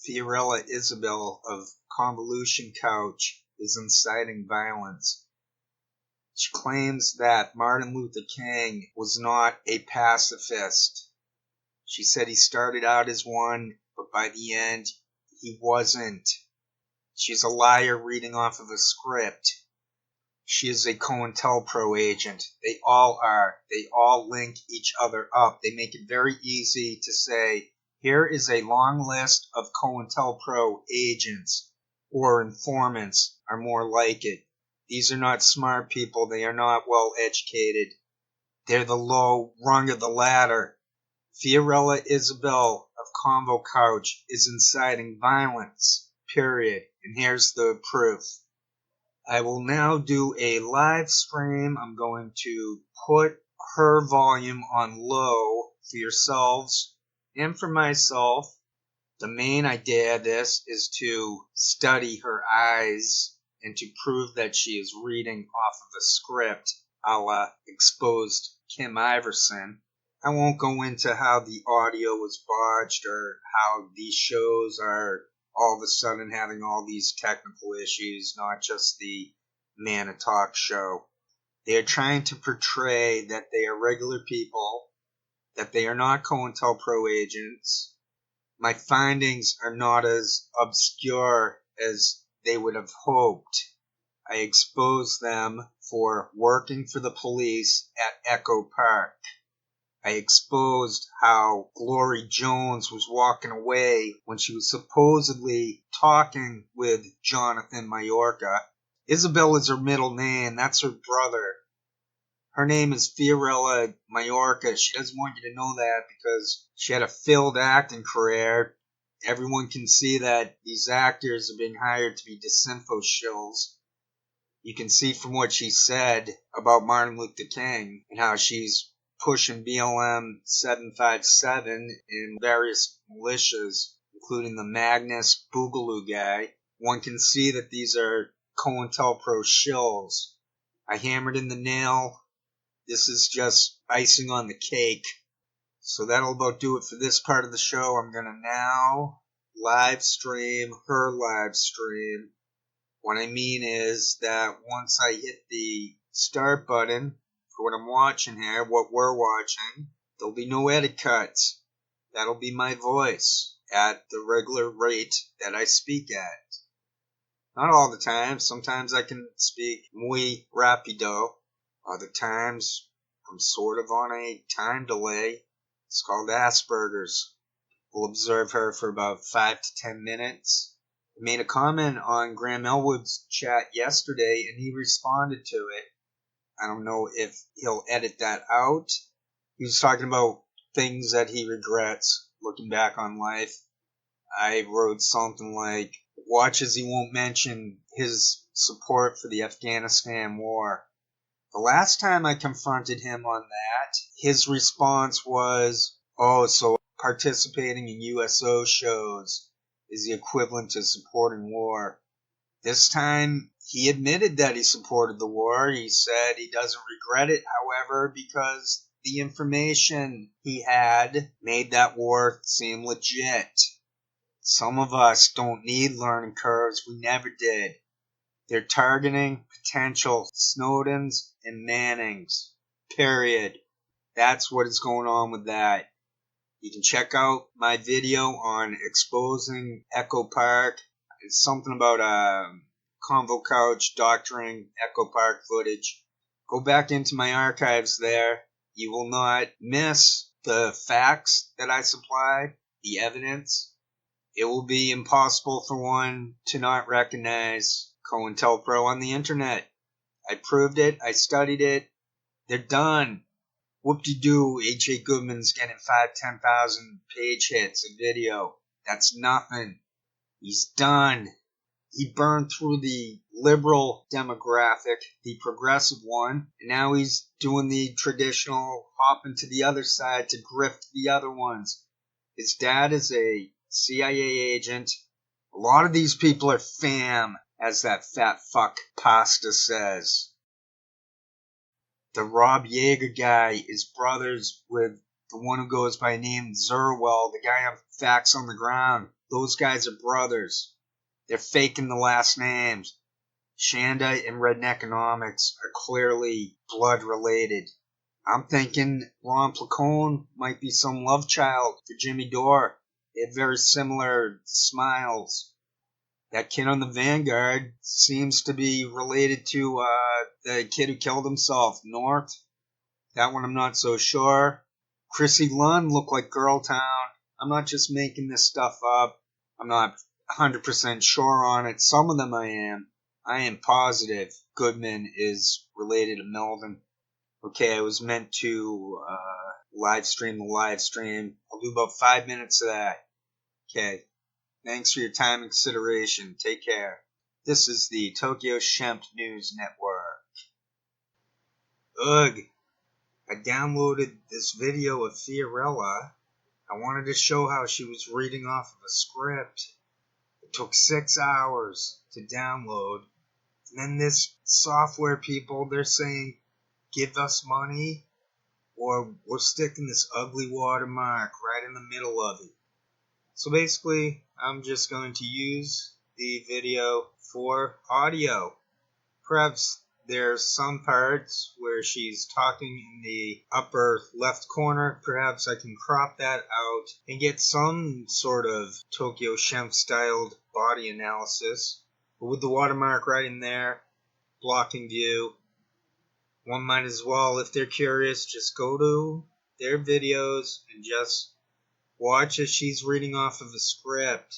Fiorella Isabel of Convolution Couch is inciting violence. She claims that Martin Luther King was not a pacifist. She said he started out as one, but by the end, he wasn't. She's a liar reading off of a script. She is a COINTELPRO agent. They all are. They all link each other up. They make it very easy to say, here is a long list of COINTELPRO agents, or informants are more like it. These are not smart people. They are not well educated. They're the low rung of the ladder. Fiorella Isabel of Convo Couch is inciting violence, period. And here's the proof. I will now do a live stream. I'm going to put her volume on low for yourselves and for myself. The main idea of this is to study her eyes and to prove that she is reading off of a script a la exposed Kim Iverson. I won't go into how the audio was botched or how these shows are all of a sudden having all these technical issues, not just the Mana Talk show. They are trying to portray that they are regular people, that they are not COINTELPRO agents. My findings are not as obscure as they would have hoped. I exposed them for working for the police at Echo Park. I exposed how Glory Jones was walking away when she was supposedly talking with Jonathan Mayorga. Isabel is her middle name. That's her brother. Her name is Fiorella Mayorga. She doesn't want you to know that because she had a failed acting career. Everyone can see that these actors are being hired to be disinfo shills. You can see from what she said about Martin Luther King and how she's pushing BLM 757 in various militias, including the Magnus Boogaloo guy. One can see that these are COINTELPRO shills. I hammered in the nail. This is just icing on the cake. So that'll about do it for this part of the show. I'm going to now live stream her live stream. What I mean is that once I hit the start button for what I'm watching here, what we're watching, there'll be no edit cuts. That'll be my voice at the regular rate that I speak at. Not all the time. Sometimes I can speak muy rapido. Other times I'm sort of on a time delay. It's called Asperger's. We'll observe her for about 5 to 10 minutes. I made a comment on Graham Elwood's chat yesterday and he responded to it. I don't know if he'll edit that out. He was talking about things that he regrets looking back on life. I wrote something like, watch as he won't mention his support for the Afghanistan war. The last time I confronted him on that, his response was, oh, so participating in USO shows is the equivalent to supporting war. This time, he admitted that he supported the war. He said he doesn't regret it, however, because the information he had made that war seem legit. Some of us don't need learning curves. We never did. They're targeting potential Snowdens and Mannings. Period. That's what is going on with that. You can check out my video on exposing Echo Park. It's something about Convo Couch doctoring Echo Park footage. Go back into my archives there. You will not miss the facts that I supply, the evidence. It will be impossible for one to not recognize COINTELPRO on the internet. I proved it. I studied it. They're done. Whoop-de-doo, H.A. Goodman's getting 10,000 page hits a video. That's nothing. He's done. He burned through the liberal demographic, the progressive one, and now he's doing the traditional hopping to the other side to grift the other ones. His dad is a CIA agent. A lot of these people are fam, as that fat fuck Pasta says. The Rob Yeager guy is brothers with the one who goes by name Zerwell, the guy on Facts on the Ground. those guys are brothers. They're faking the last names. Shanda and Redneckonomics are clearly blood related. I'm thinking Ron Placone might be some love child for Jimmy Dore. They have very similar smiles. That kid on the Vanguard seems to be related to the kid who killed himself, North. That one I'm not so sure. Chrissy Lund looked like Girl Town. I'm not just making this stuff up. I'm not 100% sure on it. Some of them I am. I am positive Goodman is related to Melvin. Okay, I was meant to live stream the live stream. I'll do about 5 minutes of that. Okay. Thanks for your time and consideration. Take care. This is the Tokyo Shemp News Network. Ugh. I downloaded this video of Fiorella. I wanted to show how she was reading off of a script. It took 6 hours to download. And then this software people, they're saying, give us money, or we're sticking this ugly watermark right in the middle of it. So basically, I'm just going to use the video for audio. Perhaps there's some parts where she's talking in the upper left corner. Perhaps I can crop that out and get some sort of Tokyo Shemp styled body analysis. But with the watermark right in there, blocking view, one might as well, if they're curious, just go to their videos and just watch as she's reading off of a script.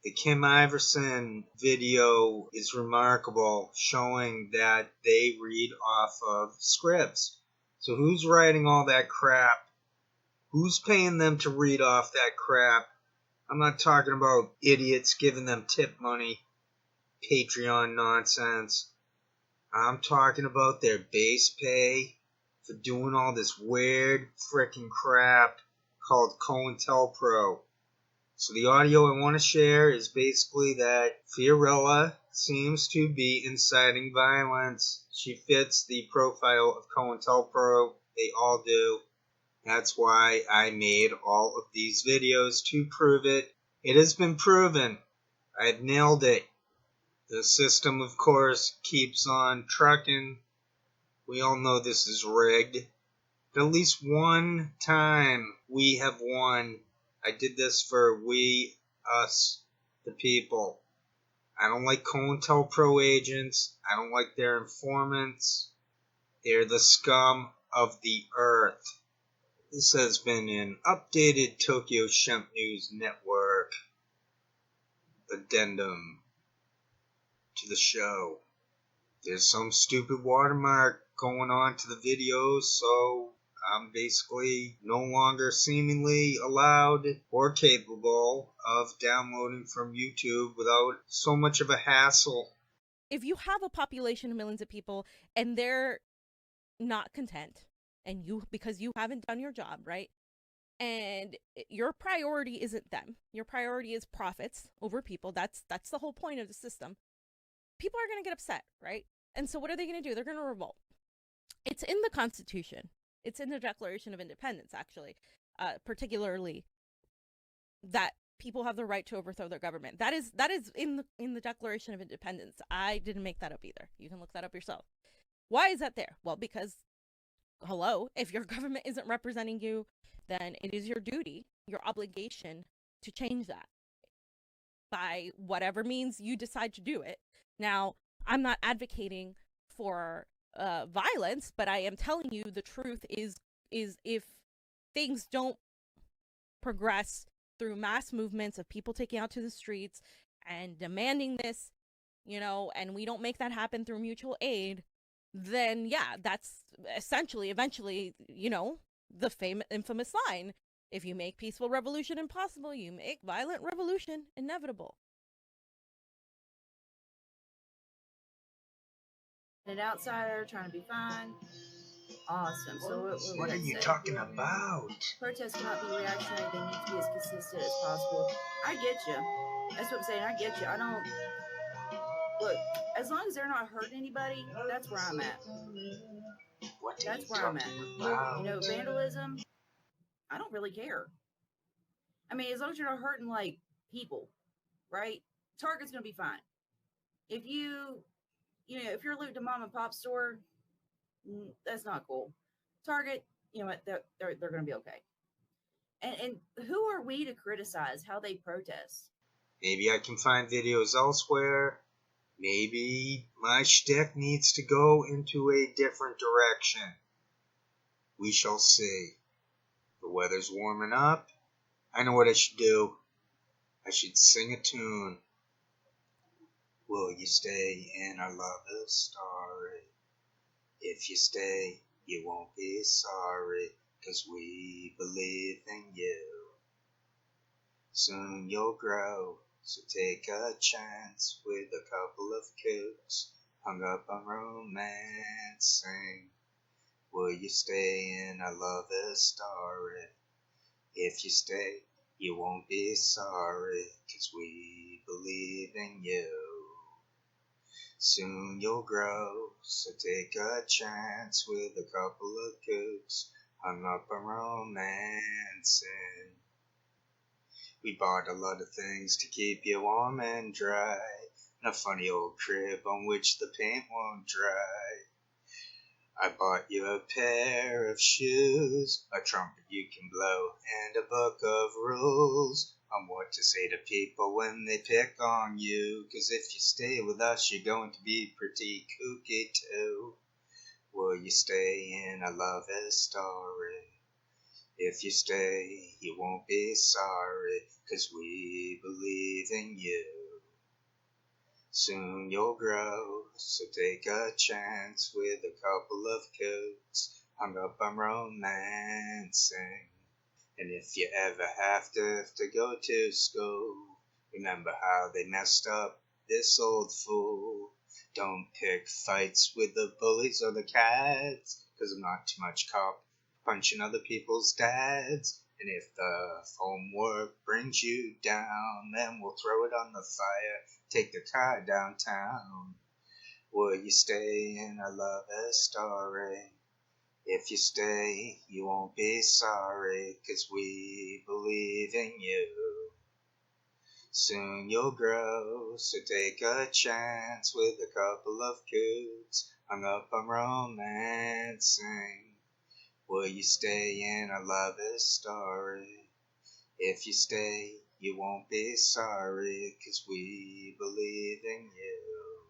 The Kim Iverson video is remarkable, showing that they read off of scripts. So who's writing all that crap? Who's paying them to read off that crap? I'm not talking about idiots giving them tip money, Patreon nonsense. I'm talking about their base pay for doing all this weird frickin' crap called COINTELPRO. So the audio I want to share is basically that Fiorella seems to be inciting violence. She fits the profile of COINTELPRO. They all do. That's why I made all of these videos to prove it. It has been proven. I've nailed it. The system, of course, keeps on trucking. We all know this is rigged. But at least one time we have won. I did this for we, us, the people. I don't like COINTELPRO agents. I don't like their informants. They're the scum of the earth. This has been an updated Tokyo Shemp News Network addendum to the show. There's some stupid watermark going on to the video, so I'm basically no longer seemingly allowed or capable of downloading from YouTube without so much of a hassle. If you have a population of millions of people and they're not content, and because you haven't done your job, right? And your priority isn't them. Your priority is profits over people. That's the whole point of the system. People are going to get upset, right? And so what are they going to do? They're going to revolt. It's in the Constitution. It's in the Declaration of Independence, actually, particularly that people have the right to overthrow their government. That is in the Declaration of Independence. I didn't make that up either. You can look that up yourself. Why is that there? Well, because, hello, if your government isn't representing you, then it is your duty, your obligation to change that by whatever means you decide to do it. Now, I'm not advocating for violence, but I am telling you the truth is if things don't progress through mass movements of people taking out to the streets and demanding this, and we don't make that happen through mutual aid, then yeah, that's essentially, eventually, the infamous line, if you make peaceful revolution impossible, you make violent revolution inevitable. An outsider trying to be fine. Awesome. So what are you talking about? Protests cannot be reactionary. They need to be as consistent as possible. I get you. That's what I'm saying. I get you. I don't look. As long as they're not hurting anybody, that's where I'm at. That's where I'm at. About? Vandalism. I don't really care. I mean, as long as you're not hurting like people, right? Target's going to be fine. If if you're looting a mom and pop store, that's not cool. Target, you know what, they're going to be okay. And who are we to criticize how they protest? Maybe I can find videos elsewhere. Maybe my shtick needs to go into a different direction. We shall see. The weather's warming up. I know what I should do. I should sing a tune. Will you stay in our love story? If you stay, you won't be sorry, 'cause we believe in you. Soon you'll grow, so take a chance with a couple of kooks hung up on romancing. Will you stay in our love story? If you stay, you won't be sorry, 'cause we believe in you. Soon you'll grow, so take a chance with a couple of kooks hung up on romancing. We bought a lot of things to keep you warm and dry, and a funny old crib on which the paint won't dry. I bought you a pair of shoes, a trumpet you can blow, and a book of rules on what to say to people when they pick on you. 'Cause if you stay with us, you're going to be pretty kooky too. Will you stay in a love story? If you stay, you won't be sorry, 'cause we believe in you. Soon you'll grow, so take a chance with a couple of kooks hung up on romancing. And if you ever have to go to school, remember how they messed up this old fool. Don't pick fights with the bullies or the cats, 'cause I'm not too much cop punching other people's dads. And if the homework brings you down, then we'll throw it on the fire, take the car downtown. Will you stay in a love story? If you stay, you won't be sorry, 'cause we believe in you. Soon you'll grow, so take a chance with a couple of kooks hung up on romancing. Will you stay in a love story? If you stay, you won't be sorry, 'cause we believe in you.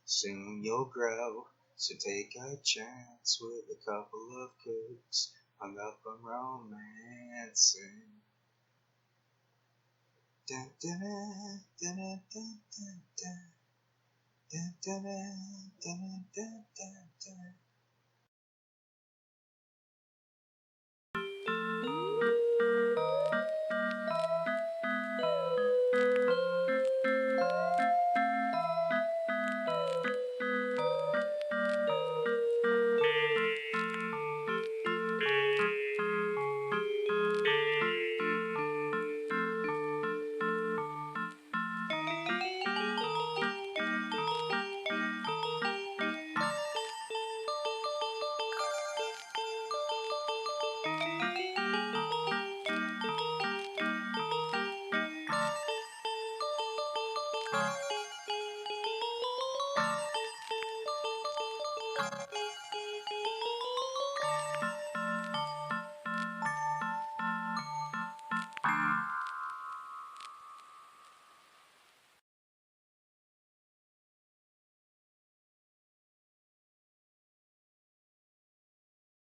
Soon you'll grow, so take a chance with a couple of kooks hung up on romancing. Dun, dun, dun, dun, dun, dun, dun, dun, dun, dun, dun, dun, dun.